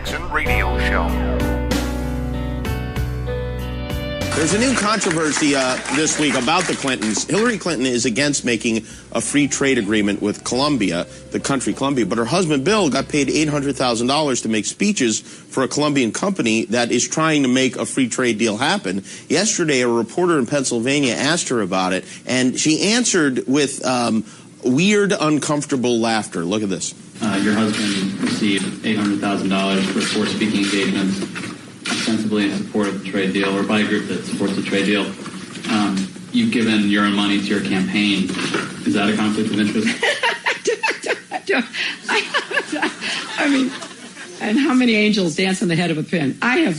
Jackson Radio Show. There's a new controversy this week about the Clintons. Hillary Clinton is against making a free trade agreement with Colombia, the country Colombia, but her husband Bill got paid $800,000 to make speeches for a Colombian company that is trying to make a free trade deal happen. Yesterday, a reporter in Pennsylvania asked her about it, and she answered with weird, uncomfortable laughter. Look at this. Your husband received $800,000 for 4 speaking engagements, ostensibly in support of the trade deal, or by a group that supports the trade deal. You've given your own money to your campaign. Is that a conflict of interest? I mean, and how many angels dance on the head of a pin? I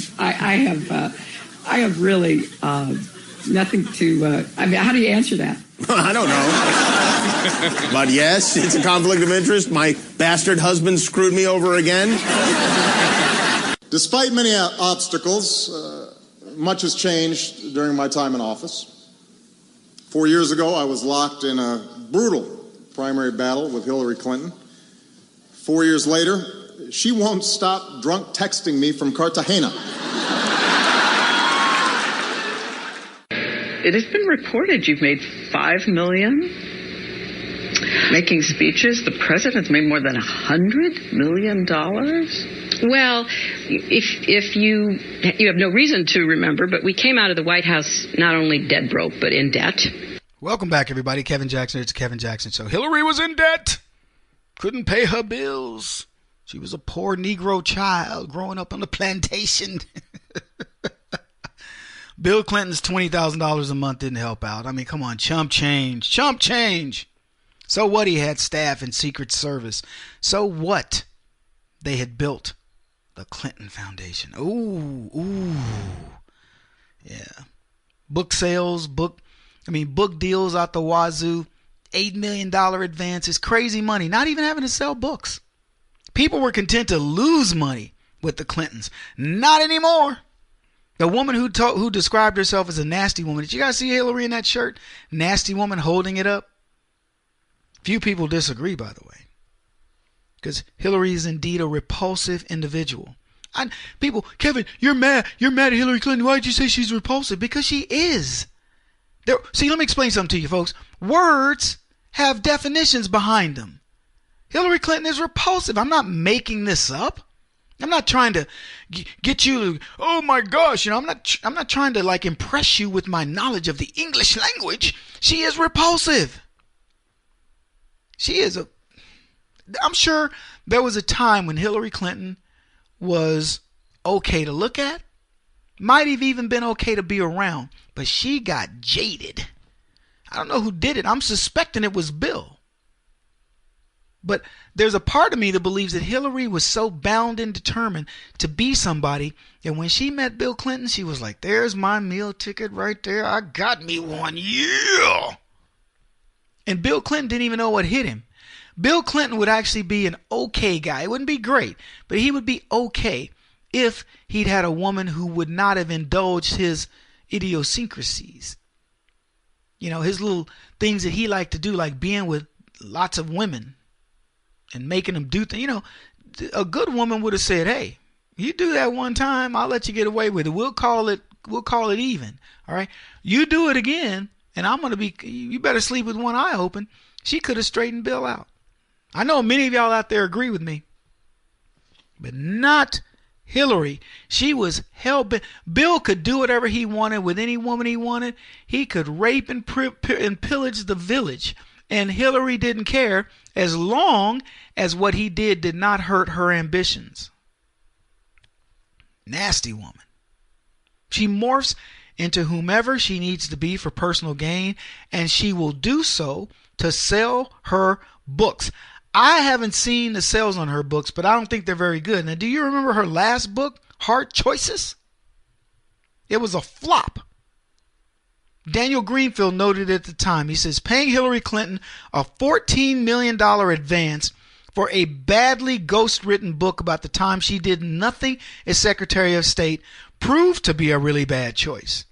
have really nothing to. I mean, how do you answer that? I don't know. But yes, it's a conflict of interest. My bastard husband screwed me over again. Despite many obstacles, much has changed during my time in office. 4 years ago, I was locked in a brutal primary battle with Hillary Clinton. 4 years later, she won't stop drunk texting me from Cartagena. It has been reported you've made $5 million making speeches. The president's made more than $100 million. Well, if you have no reason to remember, but we came out of the White House not only dead broke, but in debt. Welcome back, everybody. Kevin Jackson. It's Kevin Jackson Show. Hillary was in debt. Couldn't pay her bills. She was a poor Negro child growing up on the plantation. Bill Clinton's $20,000 a month didn't help out. I mean, come on, chump change. Chump change. So what? He had staff and Secret Service. So what? They had built the Clinton Foundation. Ooh. Yeah. Book sales, book deals out the wazoo. $8 million advances. Crazy money. Not even having to sell books. People were content to lose money with the Clintons. Not anymore. The woman who described herself as a nasty woman. Did you guys see Hillary in that shirt? Nasty woman holding it up. Few people disagree, by the way. Because Hillary is indeed a repulsive individual. People, Kevin, you're mad at Hillary Clinton. Why did you say she's repulsive? Because she is. See, let me explain something to you, folks. Words have definitions behind them. Hillary Clinton is repulsive. I'm not making this up. I'm not trying to get you to, oh my gosh, I'm not trying to like impress you with my knowledge of the English language. She is repulsive. I'm sure there was a time when Hillary Clinton was okay to look at, might have even been okay to be around, but she got jaded. I don't know who did it. I'm suspecting it was Bill. But there's a part of me that believes that Hillary was so bound and determined to be somebody that when she met Bill Clinton, she was like, there's my meal ticket right there. I got me one. Yeah. And Bill Clinton didn't even know what hit him. Bill Clinton would actually be an okay guy. It wouldn't be great, but he would be okay if he'd had a woman who would not have indulged his idiosyncrasies. You know, his little things that he liked to do, like being with lots of women and making them do things. You know, a good woman would have said, hey, you do that one time, I'll let you get away with it. We'll call it even. All right. You do it again, and you better sleep with one eye open. She could have straightened Bill out. I know many of y'all out there agree with me, but not Hillary. She was hell-bent. Bill could do whatever he wanted with any woman he wanted. He could rape and pillage the village. And Hillary didn't care as long as what he did not hurt her ambitions. Nasty woman. She morphs into whomever she needs to be for personal gain, and she will do so to sell her books. I haven't seen the sales on her books, but I don't think they're very good. Now, do you remember her last book, Hard Choices? It was a flop. Daniel Greenfield noted at the time, he says, paying Hillary Clinton a $14 million advance for a badly ghost-written book about the time she did nothing as Secretary of State proved to be a really bad choice.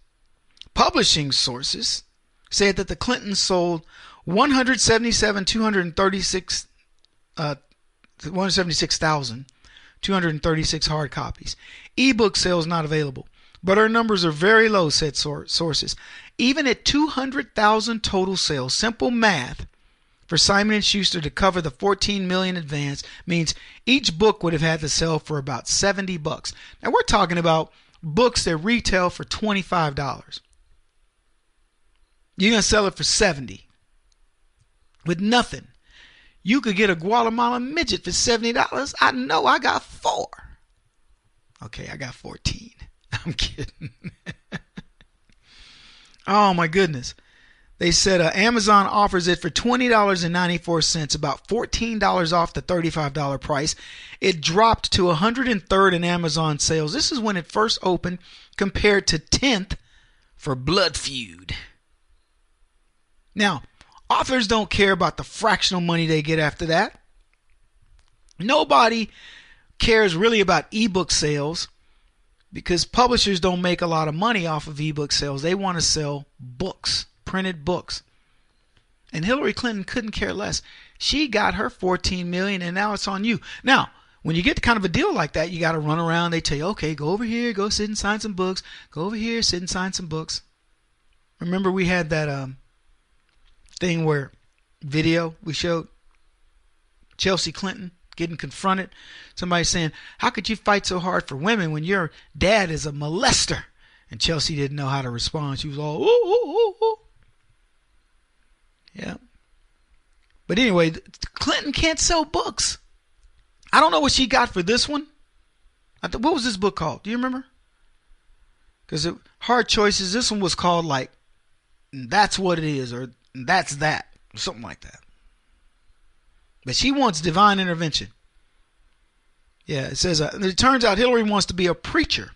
Publishing sources said that the Clintons sold 176,000 236 hard copies. Ebook sales not available. But her numbers are very low, said sources. Even at 200,000 total sales, simple math for Simon & Schuster to cover the $14 million advance means each book would have had to sell for about $70. Now we're talking about books that retail for $25. You're going to sell it for $70 with nothing. You could get a Guatemalan midget for $70. I know I got 4. Okay, I got 14. I'm kidding. Oh my goodness. They said Amazon offers it for $20.94, about $14 off the $35 price. It dropped to 103rd in Amazon sales. This is when it first opened, compared to 10th for Blood Feud. Now, authors don't care about the fractional money they get after that. Nobody cares really about ebook sales because publishers don't make a lot of money off of ebook sales. They want to sell books, printed books. And Hillary Clinton couldn't care less. She got her $14 million and now it's on you. Now, when you get kind of a deal like that, you got to run around. They tell you, okay, go over here, go sit and sign some books. Go over here, sit and sign some books. Remember we had that thing where video we showed Chelsea Clinton getting confronted. Somebody saying, how could you fight so hard for women when your dad is a molester? And Chelsea didn't know how to respond. She was all, ooh, ooh, ooh, ooh. Yeah. But anyway, Clinton can't sell books. I don't know what she got for this one. What was this book called? Do you remember? Because Hard Choices, this one was called like, That's What It Is, or That's That, or something like that. But she wants divine intervention. Yeah, it says, it turns out Hillary wants to be a preacher.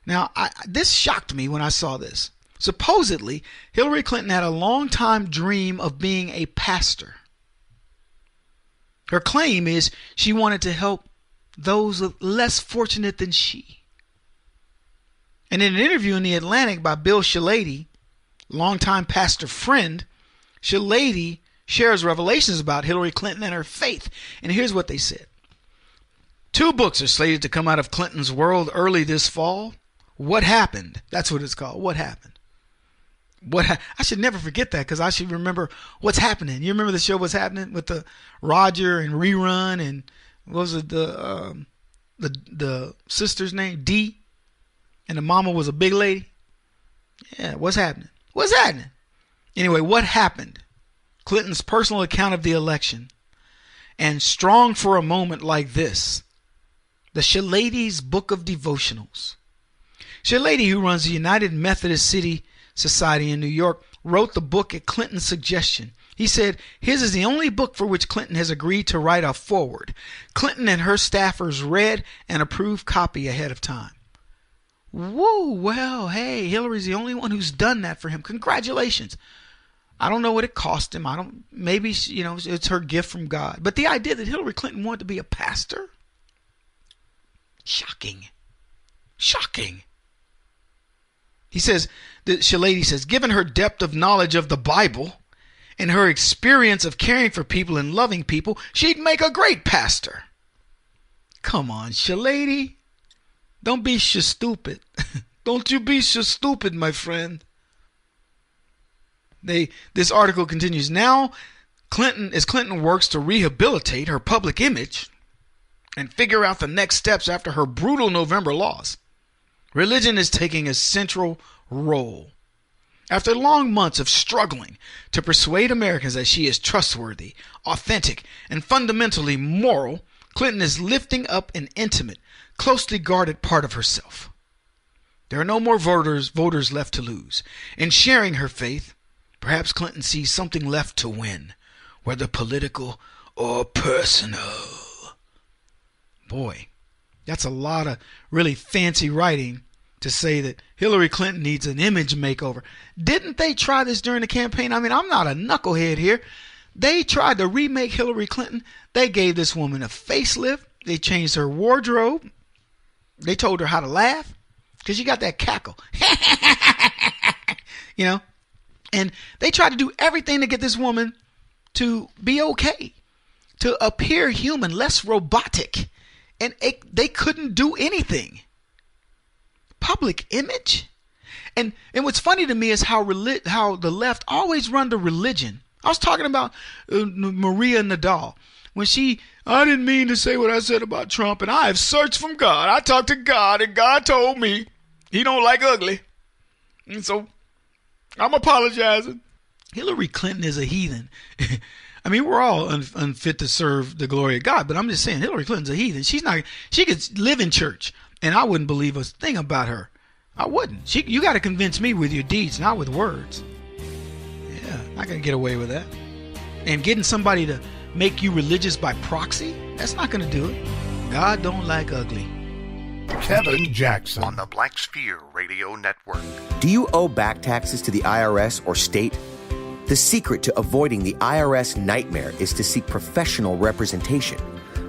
Now, this shocked me when I saw this. Supposedly, Hillary Clinton had a long-time dream of being a pastor. Her claim is she wanted to help those less fortunate than she. And in an interview in The Atlantic by Bill Shalady, longtime pastor friend, Shalady shares revelations about Hillary Clinton and her faith. And here's what they said. 2 books are slated to come out of Clinton's world early this fall. What Happened? That's what it's called. What Happened? I should never forget that because I should remember what's happening. You remember the show What's Happening with the Roger and Rerun and what was it, the sister's name? Dee? And the mama was a big lady? Yeah, what's happening? What's happening? Anyway, What Happened? Clinton's personal account of the election. And Strong for a Moment Like This. The Shalady's Book of Devotionals. Shalady, who runs the United Methodist City Society in New York, wrote the book at Clinton's suggestion. He said his is the only book for which Clinton has agreed to write a foreword. Clinton and her staffers read an approved copy ahead of time. Whoa, well, hey, Hillary's the only one who's done that for him. Congratulations. I don't know what it cost him. Maybe, it's her gift from God. But the idea that Hillary Clinton wanted to be a pastor? Shocking. Shocking. He says, Shalady says, given her depth of knowledge of the Bible and her experience of caring for people and loving people, she'd make a great pastor. Come on, Shalady. Don't be stupid. Don't you be stupid, my friend. This article continues. Now, Clinton works to rehabilitate her public image and figure out the next steps after her brutal November loss, religion is taking a central role. After long months of struggling to persuade Americans that she is trustworthy, authentic, and fundamentally moral, Clinton is lifting up an intimate, closely guarded part of herself. There are no more voters left to lose. In sharing her faith, perhaps Clinton sees something left to win, whether political or personal. Boy, that's a lot of really fancy writing to say that Hillary Clinton needs an image makeover. Didn't they try this during the campaign? I mean, I'm not a knucklehead here. They tried to remake Hillary Clinton. They gave this woman a facelift. They changed her wardrobe. They told her how to laugh because you got that cackle. And they tried to do everything to get this woman to be okay, to appear human, less robotic. and they couldn't do anything. Public image? And what's funny to me is how the left always run to religion. I was talking about Maria Nadal. When I didn't mean to say what I said about Trump, and I have searched from God. I talked to God, and God told me he don't like ugly. And so I'm apologizing. Hillary Clinton is a heathen. I mean, we're all unfit to serve the glory of God, but I'm just saying Hillary Clinton's a heathen. She could live in church, and I wouldn't believe a thing about her. I wouldn't. You got to convince me with your deeds, not with words. Yeah, not going to get away with that. And getting somebody to make you religious by proxy, that's not going to do it. God don't like ugly. Kevin Jackson on the Black Sphere Radio Network. Do you owe back taxes to the IRS or state? The secret to avoiding the IRS nightmare is to seek professional representation.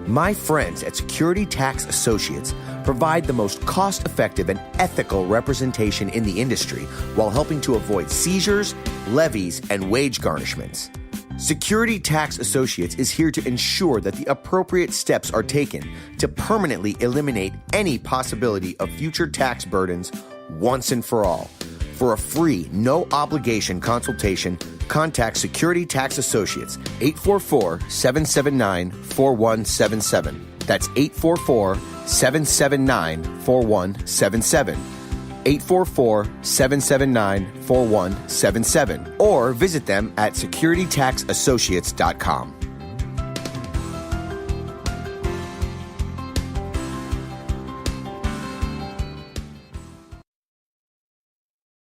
My friends at Security Tax Associates provide the most cost-effective and ethical representation in the industry while helping to avoid seizures, levies, and wage garnishments. Security Tax Associates is here to ensure that the appropriate steps are taken to permanently eliminate any possibility of future tax burdens once and for all. For a free, no-obligation consultation, contact Security Tax Associates, 844-779-4177. That's 844-779-4177. 844-779-4177. Or visit them at securitytaxassociates.com.